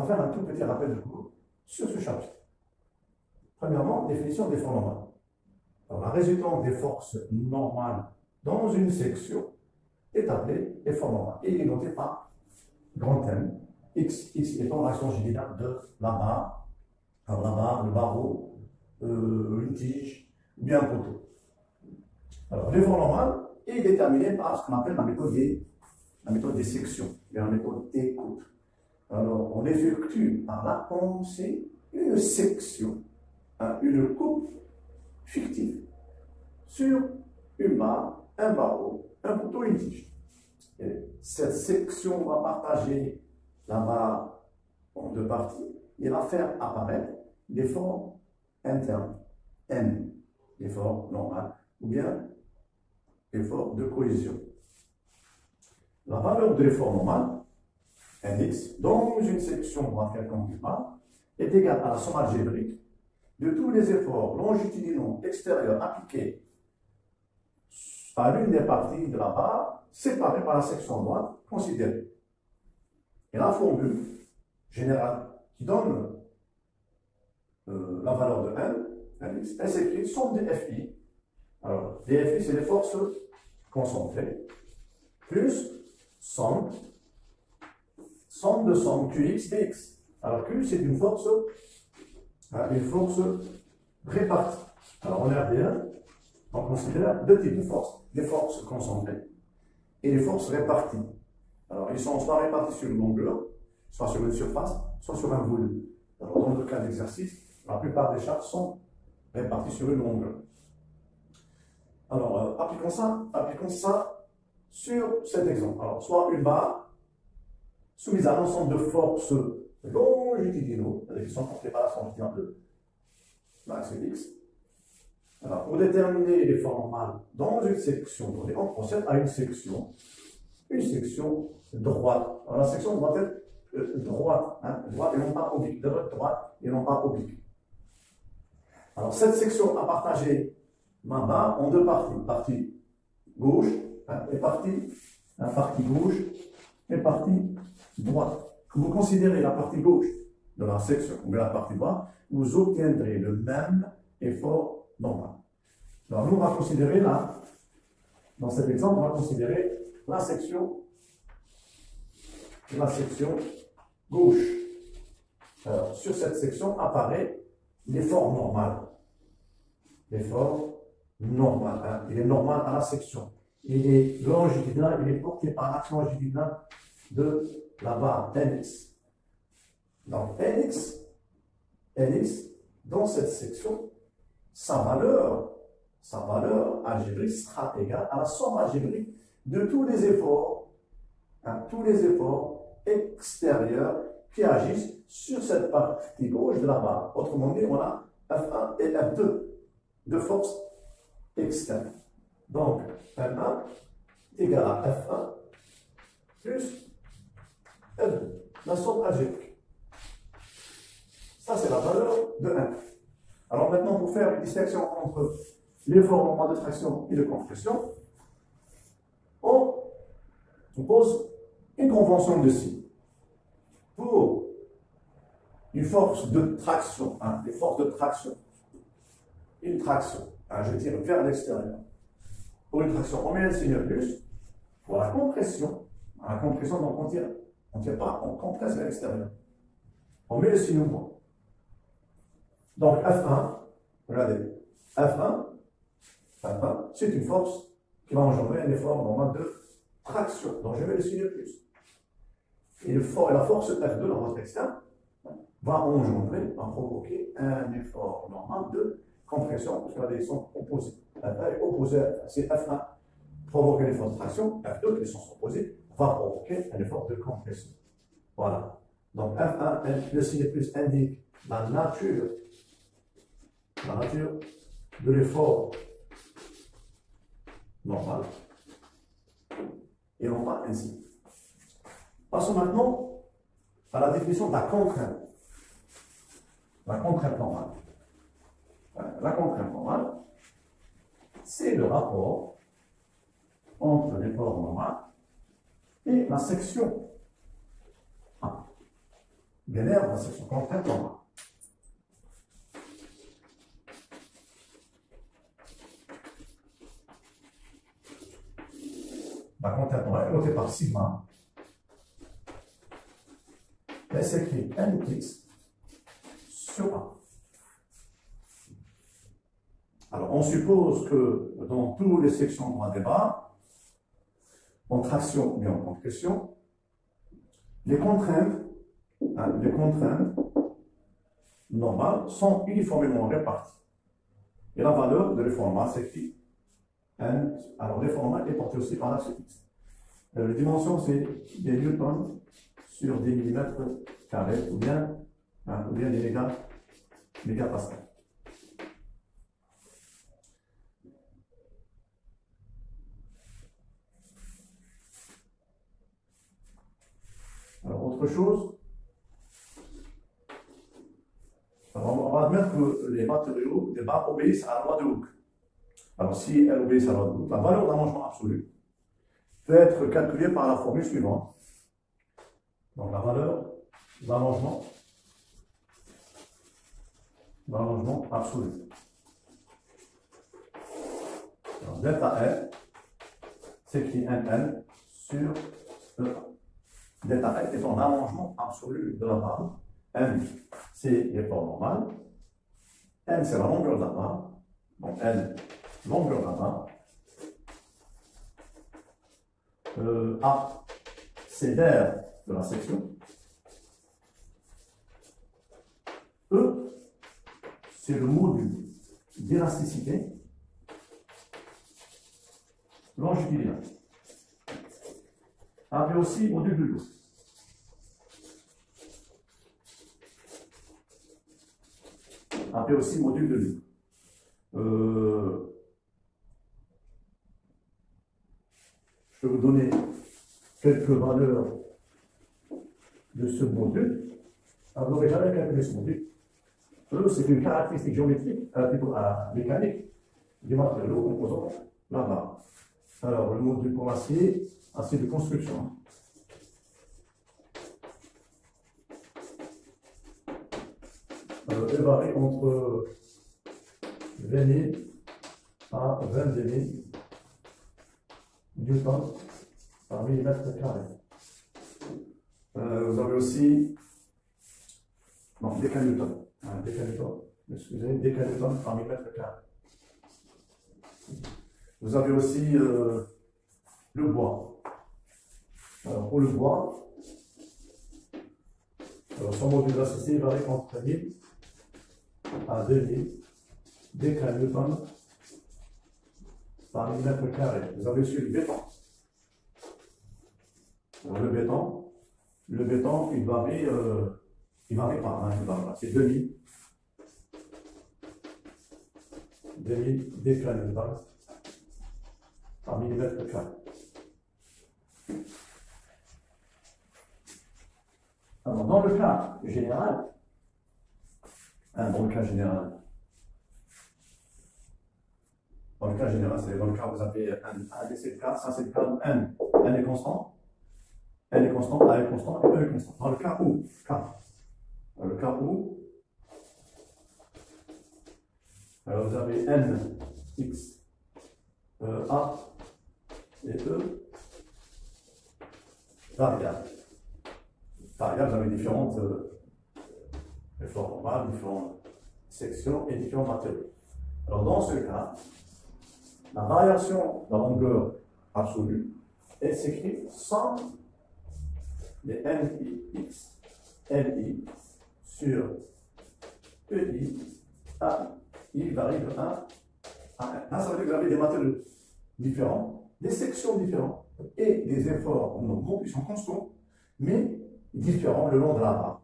faire un tout petit rappel de cours sur ce chapitre. Premièrement, définition d'effort normal. Alors, la résultante des forces normales dans une section est appelée effort normal et il est noté par grand M, X étant l'action générale de la barre, alors la barre, le barreau, une tige ou bien un poteau. Alors, l'effort normal est déterminé par ce qu'on appelle la méthode des sections, la méthode d'écoute. Alors, on effectue par la pensée une section, une coupe fictive sur une barre, un barreau, un poteau, une tige. Et cette section va partager la barre en deux parties et va faire apparaître l'effort interne, M, l'effort normal, ou bien l'effort de cohésion. La valeur de l'effort normal, Nx, dans une section droite quelconque du barre, est égale à la somme algébrique de tous les efforts longitudinaux extérieurs appliqués à l'une des parties de la barre séparée par la section droite considérée. Et la formule générale qui donne la valeur de n, Nx, elle s'écrit somme des Fi. Alors, les Fi, c'est les forces concentrées, plus somme de somme Qx dx. Alors, Q, c'est une force répartie. Alors, en RD1, on considère deux types de forces, les forces concentrées et les forces réparties. Alors, ils sont soit répartis sur une longueur, soit sur une surface, soit sur un volume. Alors, dans le cas d'exercice, la plupart des charges sont réparties sur une longueur. Alors, appliquons ça sur cet exemple. Alors, soit une barre soumise à l'ensemble de forces longitudinaux, qui sont portées par la somme de l'axe X. Alors, pour déterminer l'effort normal dans une section donnée, on procède à une section droite. Alors, la section doit être droite et non pas oblique, droite et non pas oblique. Alors, cette section a partagé ma barre en deux parties, partie gauche et partie gauche et partie droite. Quand vous considérez la partie gauche de la section ou la partie droite, vous obtiendrez le même effort normal. Alors, nous, on va considérer là, dans cet exemple, on va considérer la section gauche. Alors, sur cette section apparaît l'effort normal. L'effort normal. Il est normal à la section. Il est longitudinal, il est porté par l'axe longitudinal de la barre Nx. Donc, Nx, dans cette section, sa valeur algébrique sera égale à la somme algébrique de tous les efforts extérieurs qui agissent sur cette partie gauche de la barre. Autrement dit, on a F1 et F2, deux forces externes. Donc, F1 égale à F1 plus F2, la somme algébrique. Ça, c'est la valeur de 1. Alors maintenant, pour faire une distinction entre l'effort normal de traction et de compression, on pose une convention de signe. Pour une force de traction, les forces de traction, une traction, je tire vers l'extérieur. Pour une traction, on met un signe plus. Pour la compression, donc on tire pas, on compresse vers l'extérieur. On met le signe moins. Donc F1, regardez, F1, c'est une force qui va engendrer un effort normal de traction. Donc je mets le signe plus. Et la force F2, la force externe, va provoquer un effort normal de compression, parce que là, ils sont opposés. F1 est opposé, c'est F1 provoque un effort de traction, F2, qui sont opposés, va provoquer un effort de compression. Voilà. Donc F1, le signe plus indique la nature de l'effort normal et non pas ainsi. Passons maintenant à la définition de la contrainte. La contrainte normale. La contrainte normale, c'est le rapport entre l'effort normal et la section A. binaire dans la section contrainte normale. La contrainte normale est notée par sigma. Elle s'écrit nx sur A. Alors, on suppose que dans toutes les sections droit des bras, en traction ou bien en concrétion, les contraintes normales sont uniformément réparties. Et la valeur de l'effondrement s'écrit N. Alors, l'effondrement est porté aussi par l'axe X. Les dimensions, c'est des newtons sur des millimètres carrés ou bien des mégapascales. Alors, autre chose, on va admettre que les matériaux des bas obéissent à la loi de Hooke. Alors, si elles obéissent à la loi de Hooke, la valeur d'allongement absolu peut être calculée par la formule suivante. Donc, la valeur d'allongement absolu. Alors, delta L s'écrit NL sur E. Delta L est un allongement absolu de la barre. N, c'est l'effort normal. N, c'est la longueur de la barre. Donc, N, longueur de la barre. A, c'est l'aire de la section. E, c'est le module d'élasticité longitudinal. Appelé aussi module de l'eau. Appelé aussi module de l'eau. Je vais vous donner quelques valeurs de ce module. Alors, vous n'aurez jamais calculé ce module. C'est une caractéristique géométrique, plutôt mécanique, du matériau composant la barre. Alors, le module pour l'acier, acier de construction. Elle varie entre 20 000 à 22 000 newtons par millimètre carré. Vous avez aussi décanewtons. Excusez, décanewtons par millimètre carré. Vous avez aussi le bois. Alors, pour le bois, son module d'élasticité varie entre 1000 à 2000 décanewtons par millimètre carré. Vous avez aussi le béton. Alors, le béton, il varie pas. C'est 2000 décanewtons par millimètre carré. Alors, dans le cas général, c'est-à-dire dans le cas où vous avez un c'est le cas, ça c'est le cas où N est constant, N est constant, A est constant et E est constant. Dans le cas où, alors vous avez N, X, A et E, variables. Variables, vous avez différentes efforts normales, différentes sections et différents matériaux. Alors dans ce cas, la variation de la longueur absolue, elle s'écrit sans les NIX, LI sur EI, AI varie de 1 à 1. Là, ça veut dire que vous avez des matériaux différents, des sections différentes et des efforts normaux qui sont constants, mais différents le long de la barre.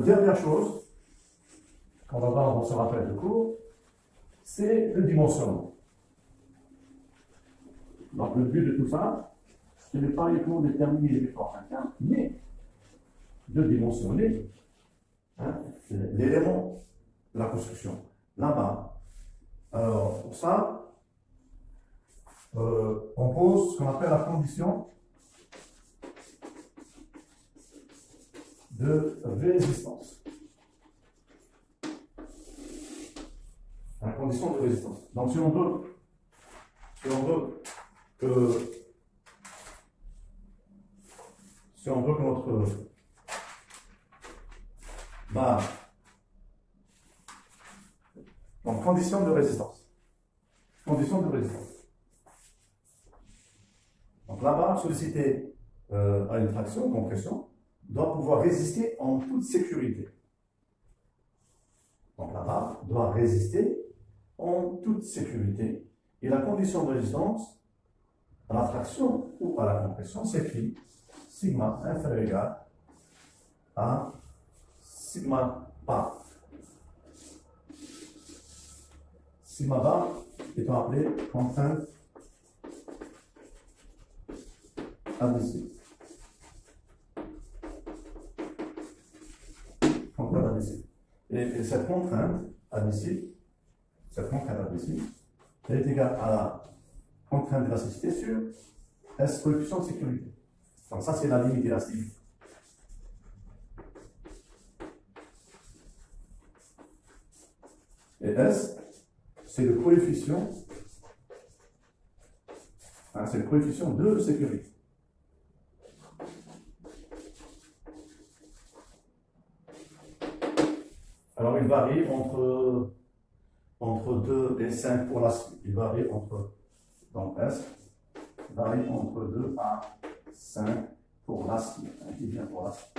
Dernière chose qu'on va voir dans ce rappel de cours, c'est le dimensionnement. Donc le but de tout ça, ce n'est pas uniquement de déterminer les efforts internes, mais de dimensionner l'élément de la construction, la barre. Alors pour ça, on pose ce qu'on appelle la condition de résistance. La condition de résistance. Donc si on veut que notre barre, donc condition de résistance. Condition de résistance. Donc la barre sollicitée à une traction, compression, doit pouvoir résister en toute sécurité. Donc la barre doit résister en toute sécurité. Et la condition de résistance à la traction ou à la compression s'écrit sigma inférieur ou égal à sigma bar. Sigma bar étant appelé contrainte admissible. Contrainte admissible. Et cette contrainte admissible, elle est égale à la contrainte d'élasticité sur S coefficient de sécurité. Donc ça, c'est la limite élastique. Et S, c'est le coefficient, c'est le coefficient de sécurité. Alors, il varie entre 2 et 5 pour la suite. Il varie entre, donc S, varie entre 2 à 5 pour la suite. Qui vient pour la suite.